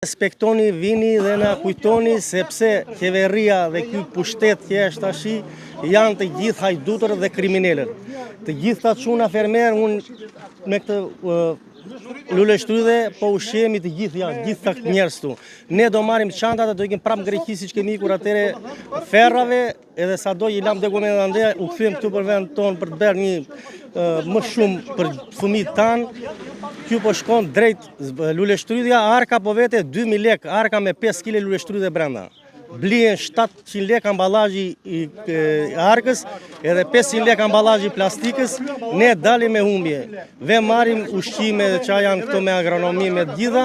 Respektoni, vini dhe na kujtoni sepse qeveria dhe ky pushtet që është tashi janë të gjithë hajdutër dhe kriminalët. Të gjithë ta çuna fermer, unë me këtë luleshtrydhe po ushqemi të gjithë janë, gjithë ta njerëz tu. Ne do marrim çantat dhe do ikim prapë në Greqi siç kemi ikur atëre ferrave, edhe sado i lam dokumentat ande, u kthyem këtu për vend ton për të bërë një më shumë për fëmijët tanë. Kjo po shkon drejt luleshtrydhja, arka po vete 2000 lek, arka me 5 kg luleshtrydhe brenda. Blien 700 lek ambalazhi i arkës, edhe 500 lek ambalazhi plastikës, ne dalim me humbje. Ve marrim ushqime që janë këto me agronomi me gjitha,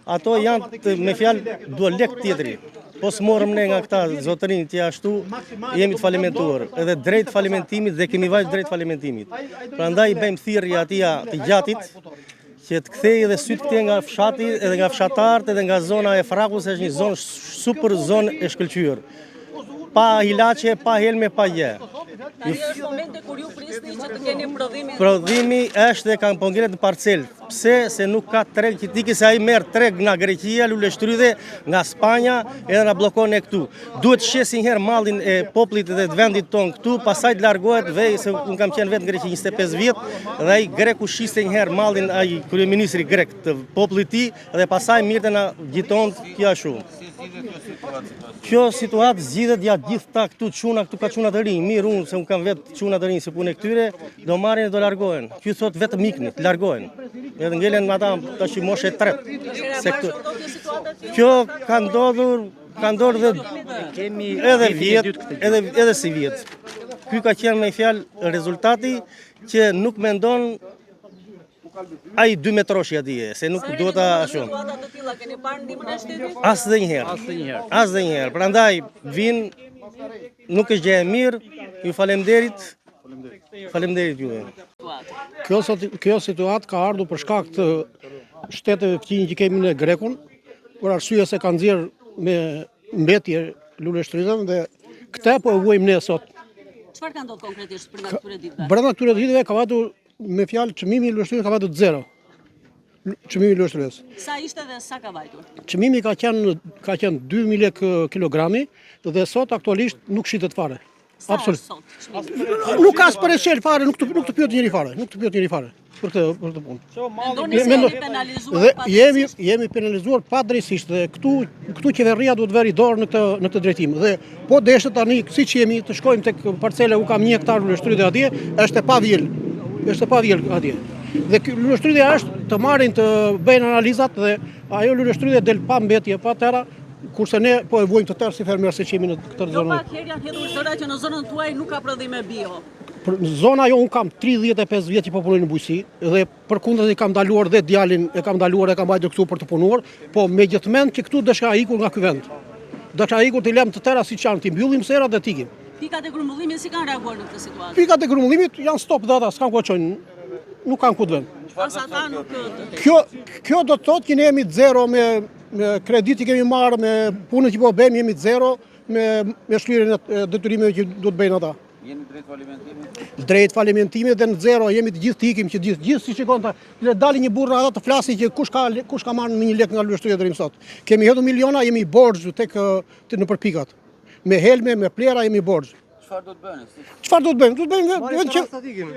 ato janë me fjalë duhet lek tjetri. Po s'morëm ne nga këta zotërin që ashtu, jemi të falimentuar, edhe drejt falimentimit dhe kemi vajtë drejt falimentimit. Prandaj bëjmë thirrje atija të gjatit, që të kthejë dhe sytë këtje nga fshati, edhe nga fshatarët, edhe nga zona e Frakus, është një zonë super zonë e shkëlqyer. Pa ilaçe, pa helme, pa gjë. Tani është momente kur ju prisni që të keni prodhimin. Prodhimi është dhe kanë pongret në parcel. Pse? Se nuk ka treg që tiki se ai merr treg nga Greqia, luleshtrydhe, nga Spanja, edhe na bllokon e këtu. Duhet shesin herë mallin e popullit dhe të vendit ton këtu, pastaj të largohet vej, se unë kam qenë vetë në Greqi 25 vjet, dhe ai greku shiste një herë mallin ai kryeministri grek të popullit i tij dhe pastaj mirë na gjiton kjo ashtu. Kjo situatë zgjidhet ja gjithta këtu çuna, këtu ka çuna të rinj. Mirë, unë se unë kam vetë çuna të rinj se punë këtyre, do marrin dhe do largohen. Ky thot vetëm ikni, të largohen. Edhe ngelen ata tash moshe 3. Se këtu. Kjo ka ndodhur dhe kemi edhe vjet, edhe si vjet. Ky ka qenë me fjalë rezultati që nuk mendon ai 2 metroshi atje, se nuk duhet ta ashtu. Situata të tilla keni parë ndihmën e shtetit? Asnjëherë. Prandaj vin, nuk është gjë e mirë. Ju faleminderit. Faleminderit juve. Kjo situatë ka ardhur për shkak të shteteve fqinj që kemi në Grekun, për arsye se kanë nxjerr me mbetje luleshtrydhen dhe këtë po e vuajmë ne sot. Çfarë ka ndodhur konkretisht brenda këtyre ditëve? Brenda këtyre ditëve ka vatur me fjalë çmimi i luleshtrydhës ka vatur 0. Çmimi i luleshtrydhës. Sa ishte dhe sa ka vajtur? Çmimi ka qenë 2000 lek kilogrami dhe sot aktualisht nuk shitet fare. Sa Absolut. është sot çmimi? Nuk ka spreçel fare, nuk të pyet njëri fare, për këtë punë. Mendoni se jeni penalizuar Dhe padrejtisht? jemi penalizuar padrejtisht dhe këtu qeveria duhet veri dorë në këtë drejtim. Dhe po deshet tani siç jemi të shkojmë tek parcela u kam 1 hektar luleshtrydhe atje, është e pavjel. Është e pavjel atje. Dhe ky luleshtrydhja është të marrin të bëjnë analizat dhe ajo luleshtrydhe del pa mbetje, pa terra, kurse ne po e vuajmë të tërë si fermerë se qemi në këtë Jo zonë. pak herë janë hedhur zëra që në zonën tuaj nuk ka prodhime bio. Në zona jo, unë kam 35 vjet që po punoj në bujqësi dhe përkundër i kam ndaluar dhe djalin e kam bajtur këtu për të punuar, po megjithmend që këtu dëshka ikur nga ky vend. Dëshka ikur të lëm të tëra siç janë, ti mbyllim serat dhe tikim. Pikat e grumbullimit si kanë reaguar në këtë situatë? Pikat e grumbullimit janë stop dhe ata, s'kan ku çojnë. Nuk kanë ku të vënë. As ata nuk Kjo do të thotë që ne jemi të zero me kredit që kemi marrë, me punën që po bëjmë jemi të zero me shlyerjen e detyrimeve që duhet bëjnë ata. Jeni drejt falimentimit? Drejt falimentimit dhe në zero jemi të gjithë të ikim që gjithë si shikon ta le dalin një burrë ata të flasin që kush ka marrë me 1 lek nga luleshtrydhja deri më sot. Kemi hedhur miliona, jemi borxh tek në përpikat. Me helme, me plera jemi borxh. Çfarë do të bëni? Çfarë do të bëjmë? Do të bëjmë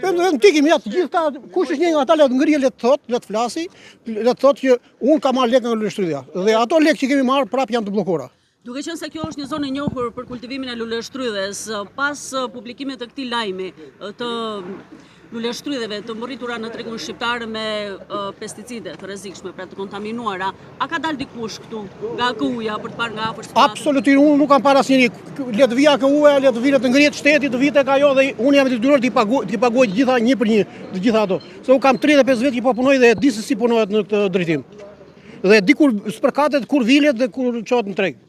vetëm tikim ja të gjitha kush është një nga ata le të ngrihet, le të thotë, le të flasi, le të thotë që unë kam marrë lek nga luleshtrydhja dhe ato lek që kemi marrë prap janë të bllokuara. Duke qenë se kjo është një zonë e njohur për kultivimin e luleshtrydhes, pas publikimit të këtij lajmi të luleshtrydheve të mbërritura në tregun shqiptar me pesticide të rrezikshme, pra të kontaminuara, a ka dalë dikush këtu nga KU-ja për të parë nga afër? Absolutisht, unë nuk kam parë asnjëri. Le të vija KU-ja, le të vijë të ngrihet shteti, të vite ka ajo dhe unë jam i detyruar t'i paguaj të gjitha 1 për 1, të gjitha ato. Se unë kam 35 vjet që po punoj dhe e di se si punohet në këtë drejtim. Dhe di kur spërkatet, kur vilet dhe kur çohet në treg.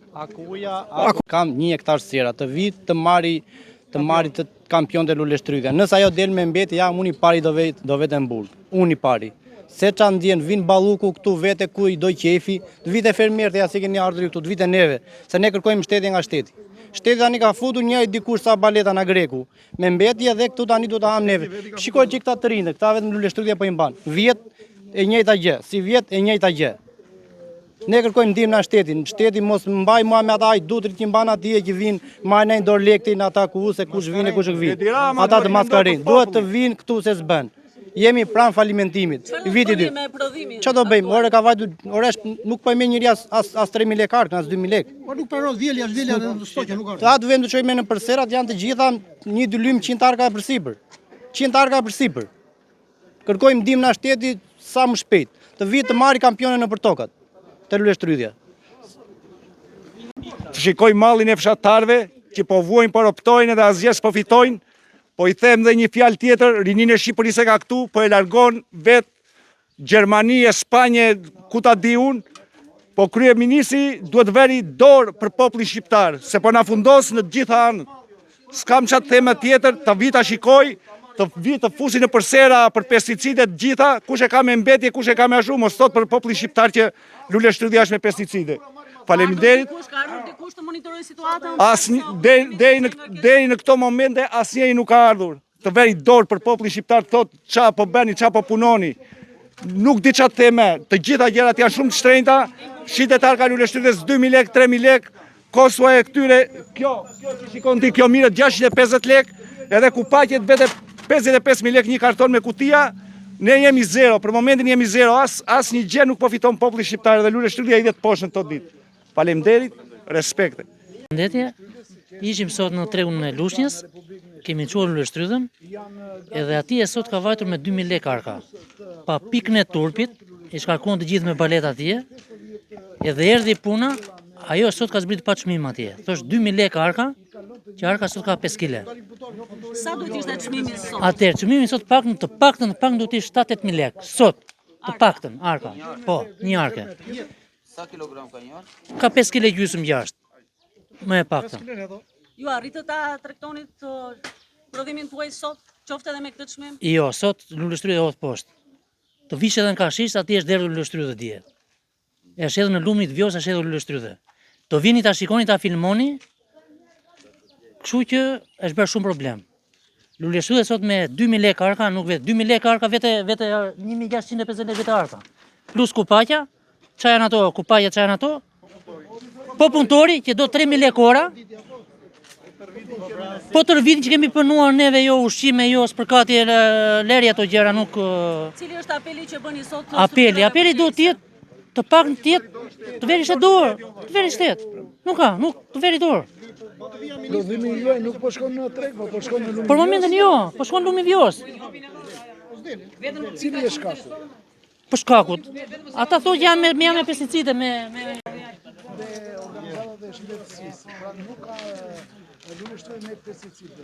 Kam 1 hektar sera, të vit të marri të kampion të luleshtrydhja. Nëse ajo del me mbetje, jam unë i pari do vete mbull. Unë i pari. Se qa ndjen, vin balluku këtu vete ku i doj qefi, të vite fermerët ja si keni ardhur këtu, të vite neve, se ne kërkojmë shteti nga shteti. Shteti tani ka futur një dikush sa baleta na Greku, me mbetje dhe këtu tani do ta ham neve. Shikoj që këta të rinj, këta vetëm luleshtrydhja po i mban. Vjet e njëjta gjë, si vjet e njëjta gjë. Ne kërkojmë ndihmë nga shteti. Shteti mos mbaj mua me ata dutrit që mban atje që vinë marrin dorë lektin ata se kush vjen e kush nuk vjen. Ata të maskarin. Duhet të vinë këtu se s'bën. Jemi pranë falimentimit. Viti 2. Çfarë do bëjmë? Ore ka vajtur, nuk po më njëri as 3000 lekë arkën, as 2000 lekë. Po nuk pranon vjelja në stoqe nuk Ata do vëmë të çojmë në përserat janë të gjitha 1-2 lym 100 arka përsipër. 100 arka përsipër. Kërkojmë ndihmë nga shteti sa më shpejt. Të vitë të marrë kampionin nëpër tokat. Të luleshtrydhja. Të shikoj mallin e fshatarëve që po vuajnë, po optojnë edhe asgjë s'po fitojnë, po i them dhe një fjalë tjetër, rinin e Shqipërisë e ka këtu, po e largon vetë Gjermani, Spanje, ku ta di unë, po kryeministri duhet veri dorë për popullin shqiptar, se po na fundos në të gjitha anët. S'kam çat theme tjetër, të vi ta shikoj, të fusin në përsera për pesticide të gjitha, kush e ka me mbetje, kush e ka me ashtu, mos thot për popullin shqiptar që luleshtrydhja është me pesticide. Faleminderit. Ka ardhur dikush të monitorojë situatën? Deri në këto momente asnjëri nuk ka ardhur. Të veri dorë për popullin shqiptar, thot ç'a po bëni, ç'a po punoni. Nuk di ç'a theme, të gjitha gjërat janë shumë të shtrenjta. Shitetar ka luleshtrydhjes 2000 lekë, 3000 lekë. Kosua e këtyre, kjo që shikon ti, kjo mirë 650 lekë, edhe ku paqet vete 55.000 lekë një karton me kutia. Ne jemi zero, për momentin jemi zero, as një gjë nuk po fiton populli shqiptar dhe luleshtrydhja i 10% në tot ditë. Faleminderit, respekte. Ndetje, ishim sot në tregun e Lushnjës, kemi quar luleshtrydhën, edhe ati e sot ka vajtur me 2000 lekë arka. Pa pikën e turpit, i shkarkuan të gjithë me balet atje, edhe erdhi puna, ajo sot ka zbrit pa çmim atje. Thosh 2000 lekë arka, që arka sot ka 5 kg. Sa duhet ishte çmimi sot? Atëherë çmimi sot të paktën duhet të ishte 7-8000 lekë. Sot, të paktën arka. Po, një arke. Sa kilogram ka një ark? Ka 5 kg gjysmë jashtë. Më e paktën. Ju arritët ta tregtonit prodhimin tuaj sot, qoftë edhe me këtë çmim? Jo, sot luleshtrydhja hodh poshtë. Të vish edhe në Kashish, atje është derdhur luleshtrydhë dje. Është edhe në Lumit Vjosa, është edhe luleshtrydhë. Të vini ta shikoni, ta filmoni. Kështu që është bërë shumë problem. Luleshtrydhja sot me 2000 lekë arka, nuk vetë 2000 lekë arka, vete 1650 lekë vete arka. Plus kupaqja, çfarë janë ato? Kupaqja çfarë janë ato? Po punëtori që do 3000 lekë ora. Po tër vitin që kemi punuar neve, jo ushqime, jo spërkatje, lerje ato gjëra nuk. Cili është apeli që bëni sot? Apeli duhet të jetë të pak në tjetë, të veri shtet dorë, të veri shtet. Nuk ka, të veri dorë. Prodhimi juaj nuk po shkon në treg, po shkon në Lumi. Për momentin jo, po shkon Lumi Vjos. Cili është shkaku? Për shkakut. Ata thonë që janë me pesticide, me... Dhe organizata dhe shëndetësisë, pra nuk ka luleshtrydhje me pesticide.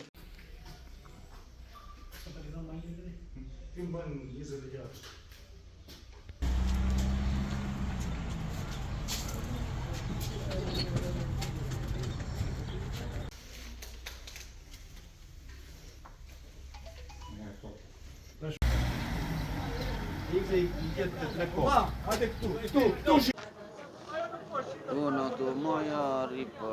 Uno, due, moja, ripa.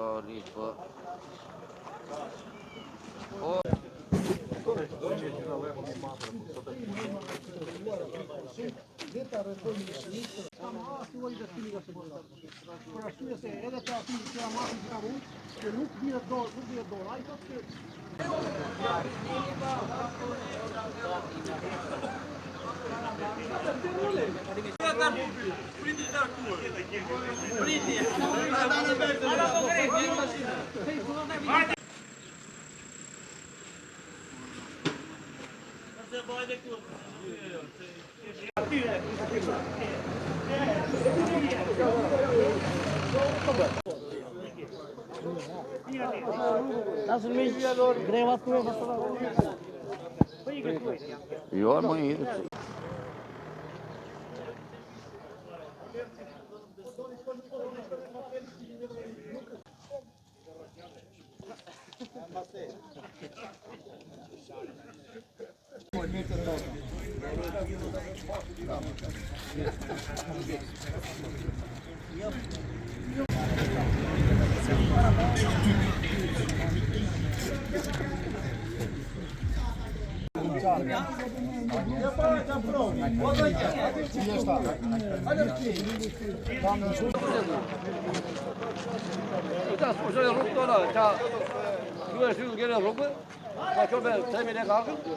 Jo, më i